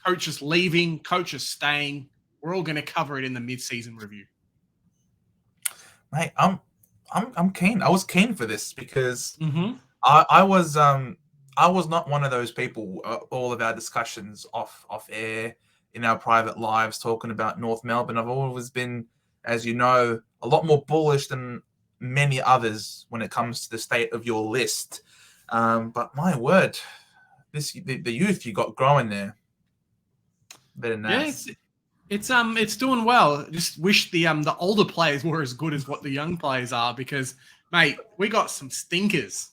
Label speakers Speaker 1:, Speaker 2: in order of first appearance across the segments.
Speaker 1: coaches leaving, coaches staying. We're all going to cover it in the mid-season review.
Speaker 2: Mate, I'm keen. I was keen for this because
Speaker 1: Mm-hmm.
Speaker 2: I was not one of those people. All of our discussions off air in our private lives talking about North Melbourne. I've always been, as you know, a lot more bullish than many others when it comes to the state of your list. But my word, the youth you got growing there, better than
Speaker 1: Yeah,
Speaker 2: that.
Speaker 1: it's doing well. Just wish the older players were as good as what the young players are because, mate, we got some stinkers.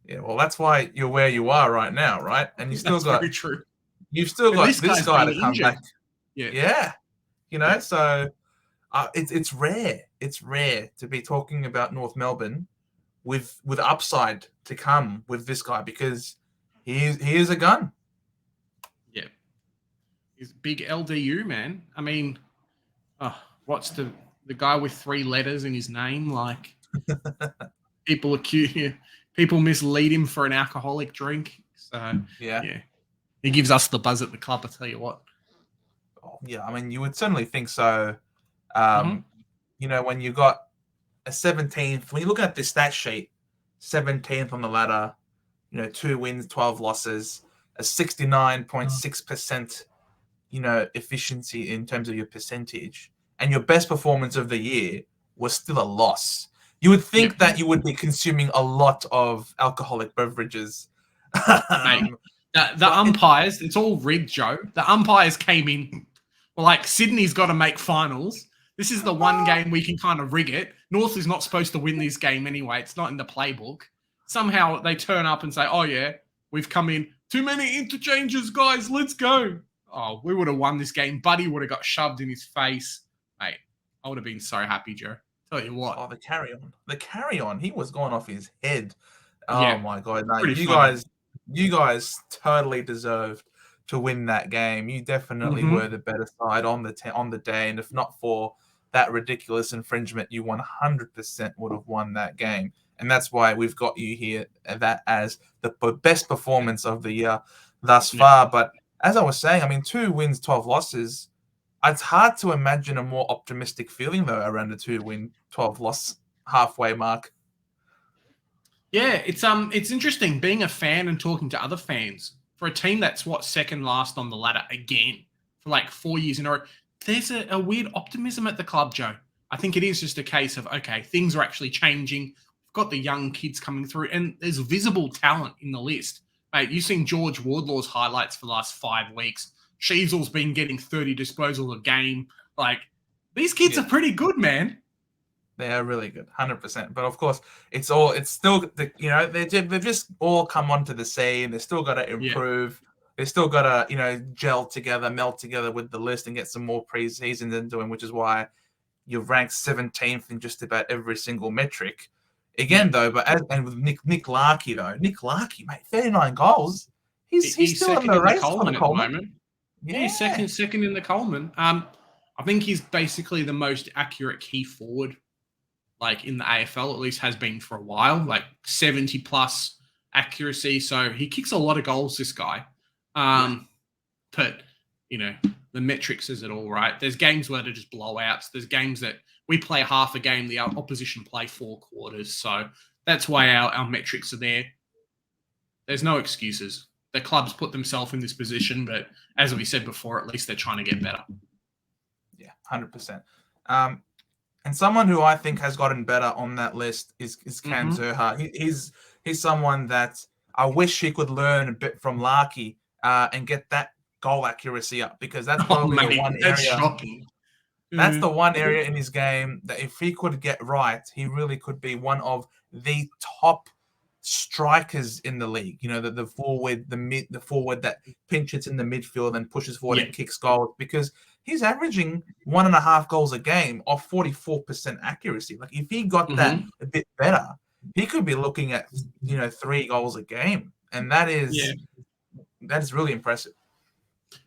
Speaker 2: Yeah, well, that's why you're where you are right now, right? And
Speaker 1: That's very true.
Speaker 2: you've still
Speaker 1: And
Speaker 2: got
Speaker 1: this
Speaker 2: this
Speaker 1: guy's
Speaker 2: guy
Speaker 1: been
Speaker 2: to come
Speaker 1: injured.
Speaker 2: back.
Speaker 1: Yeah.
Speaker 2: Yeah,
Speaker 1: Yeah.
Speaker 2: so it's rare. It's rare to be talking about North Melbourne with upside to come with this guy because he is a gun.
Speaker 1: Yeah. He's big LDU, man. I mean, what's the guy with 3 letters in his name? Like people mislead him for an alcoholic drink. So
Speaker 2: Yeah.
Speaker 1: yeah, he gives us the buzz at the club. I tell you what.
Speaker 2: Oh, yeah, I mean, you would certainly think so.
Speaker 1: Mm-hmm.
Speaker 2: When you got a 17th, when you're looking at this stat sheet, 17th on the ladder, 2 wins, 12 losses, a 69.6%, efficiency in terms of your percentage, and your best performance of the year was still a loss. You would think that you would be consuming a lot of alcoholic beverages.
Speaker 1: Mate, the umpires, it's all rigged, Joe. The umpires came in, well, like, Sydney's got to make finals. This is the one game we can kind of rig it. North is not supposed to win this game anyway. It's not in the playbook. Somehow they turn up and say, oh, yeah, we've come in. Too many interchanges, guys. Let's go. Oh, we would have won this game. Buddy would have got shoved in his face. Mate, I would have been so happy, Joe. Tell you what.
Speaker 2: Oh, the carry on. He was going off his head.
Speaker 1: Yeah,
Speaker 2: Oh my god! No,
Speaker 1: pretty funny.
Speaker 2: you guys totally deserved to win that game. You definitely were the better side on the day, and if not for that ridiculous infringement, you 100% would have won that game. And that's why we've got you here that as the best performance of the year thus far. But as I was saying, I mean, 2 wins, 12 losses. It's hard to imagine a more optimistic feeling though around the 2-win, 12-loss halfway mark.
Speaker 1: Yeah, it's interesting being a fan and talking to other fans for a team that's second last on the ladder again for like 4 years in a row. There's a weird optimism at the club, Joe. I think it is just a case of, okay, things are actually changing. We've got the young kids coming through, and there's visible talent in the list. Mate, you've seen George Wardlaw's highlights for the last 5 weeks. Sheasel's been getting 30 disposals a game. Like, these kids are pretty good, man.
Speaker 2: They are really good, 100%. But of course, it's still, they've just all come onto the scene. They've still got to improve. Yeah. They've still got to, gel together, melt together with the list and get some more pre-seasons into them, which is why you're ranked 17th in just about every single metric. Again, though, and with Nick Larkey, mate, 39 goals. He's still in the race for the Coleman
Speaker 1: at the moment. Yeah, he's second in the Coleman. I think he's basically the most accurate key forward, like in the AFL, at least has been for a while, like 70 plus accuracy. So he kicks a lot of goals, this guy. But, the metrics is it all, right? There's games where they're just blowouts. There's games that we play half a game, the opposition play 4 quarters. So that's why our metrics are there. There's no excuses. The clubs put themselves in this position, but as we said before, at least they're trying to get better.
Speaker 2: Yeah, 100%. And someone who I think has gotten better on that list is Cam Zerha. He's someone that I wish he could learn a bit from Larkey and get that goal accuracy up, because that's probably the one area.
Speaker 1: Shocking.
Speaker 2: That's the one area in his game that if he could get right, he really could be one of the top strikers in the league. The forward, the forward that pinches in the midfield and pushes forward and kicks goals, because he's averaging 1.5 goals a game off 44% accuracy. Like, if he got that a bit better, he could be looking at 3 goals a game, and that is really impressive.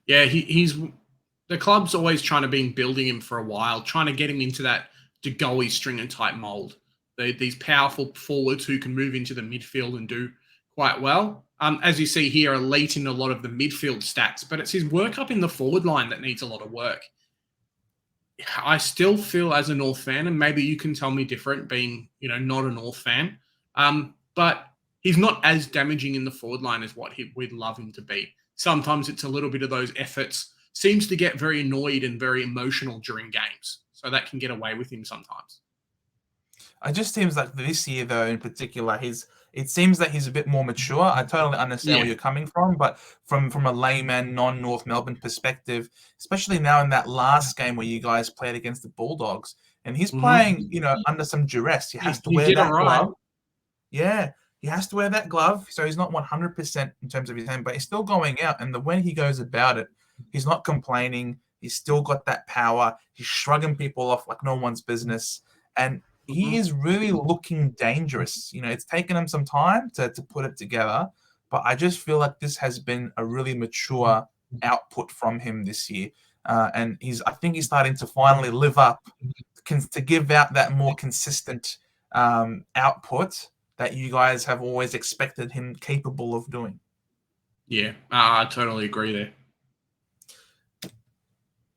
Speaker 1: Yeah, he's the club's always trying to be building him for a while, trying to get him into that De Goey stringer type mold. These powerful forwards who can move into the midfield and do quite well. as you see here, elite in a lot of the midfield stats, but it's his work up in the forward line that needs a lot of work. I still feel as a North fan, and maybe you can tell me different, being not a North fan, but he's not as damaging in the forward line as what we'd love him to be. Sometimes it's a little bit of those efforts. Seems to get very annoyed and very emotional during games, so that can get away with him sometimes.
Speaker 2: It just seems like this year, though, in particular, it seems that he's a bit more mature. I totally understand where you're coming from, but from a layman, non-North Melbourne perspective, especially now in that last game where you guys played against the Bulldogs, and he's playing, under some duress. He has to wear that glove. Yeah, he has to wear that glove, so he's not 100% in terms of his hand, but he's still going out, and the way he goes about it, he's not complaining. He's still got that power. He's shrugging people off like no one's business, and he is really looking dangerous. It's taken him some time to put it together, but I just feel like this has been a really mature output from him this year. And I think he's starting to finally live up to give out that more consistent output that you guys have always expected him capable of doing.
Speaker 1: Yeah, I totally agree there.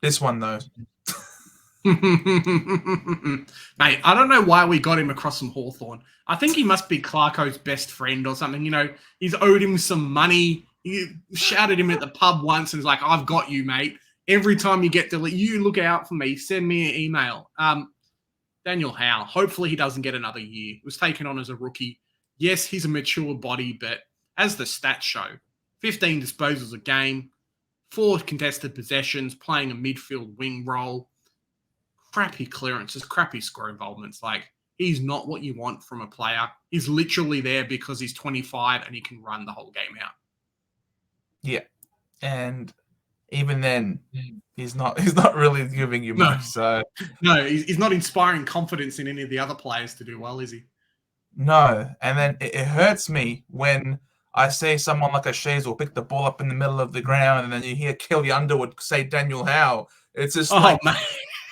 Speaker 2: This one, though.
Speaker 1: Mate, I don't know why we got him across from Hawthorn. I think he must be Clarko's best friend or something. He's owed him some money. He shouted him at the pub once and was like, "I've got you, mate. Every time you get deleted, you look out for me. Send me an email." Daniel Howe, hopefully he doesn't get another year. He was taken on as a rookie. Yes, he's a mature body, but as the stats show, 15 disposals a game, 4 contested possessions, playing a midfield wing role, crappy clearances, crappy score involvements. Like, he's not what you want from a player. He's literally there because he's 25 and he can run the whole game out.
Speaker 2: Yeah. And even then, he's not really giving you much. So
Speaker 1: no, he's not inspiring confidence in any of the other players to do well, is he?
Speaker 2: No. And then it hurts me when I see someone like a Shazel pick the ball up in the middle of the ground and then you hear Kelly Underwood say Daniel Howe. It's just mate.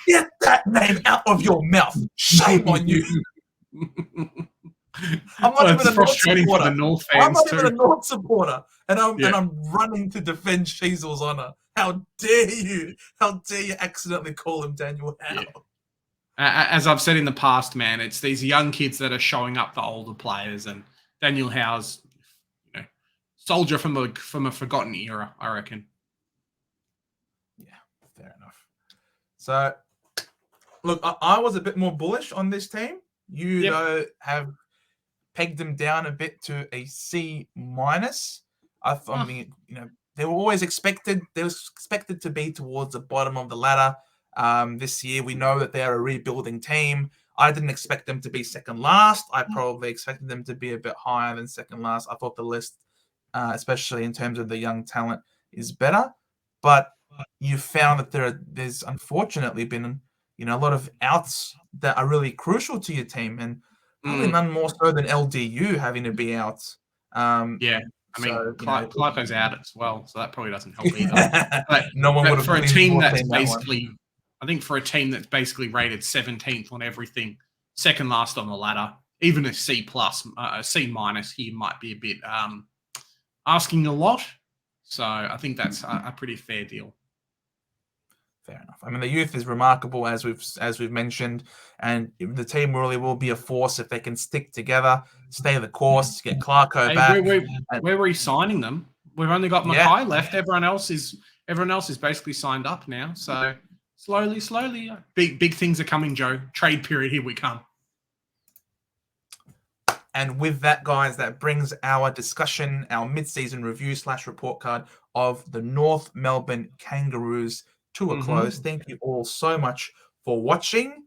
Speaker 2: Get that name out of your mouth. Shame on you. I'm not even a North supporter. I'm not even a North supporter. And I'm running to defend Shazel's honor. How dare you? How dare you accidentally call him Daniel Howe?
Speaker 1: Yeah. As I've said in the past, man, it's these young kids that are showing up the older players, and Daniel Howe's, soldier from a forgotten era, I reckon.
Speaker 2: Yeah, fair enough. So, look, I was a bit more bullish on this team. You though have pegged them down a bit to a C-. I mean, they were always expected. They was expected to be towards the bottom of the ladder. This year, we know that they're a rebuilding team. I didn't expect them to be second last. I probably expected them to be a bit higher than second last. I thought the list, especially in terms of the young talent, is better. But you found that there's unfortunately been a lot of outs that are really crucial to your team, and probably none more so than LDU having to be out.
Speaker 1: I mean, Clarko's out as well, so that probably doesn't help either. But
Speaker 2: no one would have
Speaker 1: for a team that's basically, I think for a team that's basically rated 17th on everything, second last on the ladder, even a C+, a C- here might be a bit asking a lot. So I think that's a pretty fair deal.
Speaker 2: Fair enough. I mean, the youth is remarkable, as we've mentioned, and the team really will be a force if they can stick together, stay the course, get Clarko back.
Speaker 1: We're re-signing them. We've only got Mackay left. Everyone else is basically signed up now. So slowly, big things are coming, Joe. Trade period, here we come.
Speaker 2: And with that, guys, that brings our discussion, our mid-season review / report card of the North Melbourne Kangaroos to a close. Thank you all so much for watching,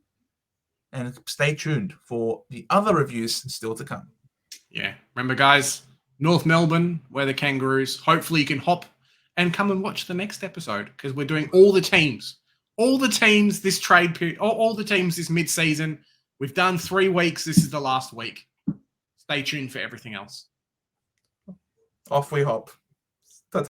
Speaker 2: and stay tuned for the other reviews still to come.
Speaker 1: Yeah. Remember, guys, North Melbourne, we're the Kangaroos. Hopefully you can hop and come and watch the next episode, because we're doing all the teams this trade period, all the teams this mid-season. We've done 3 weeks. This is the last week. Stay tuned for everything else.
Speaker 2: Off we hop.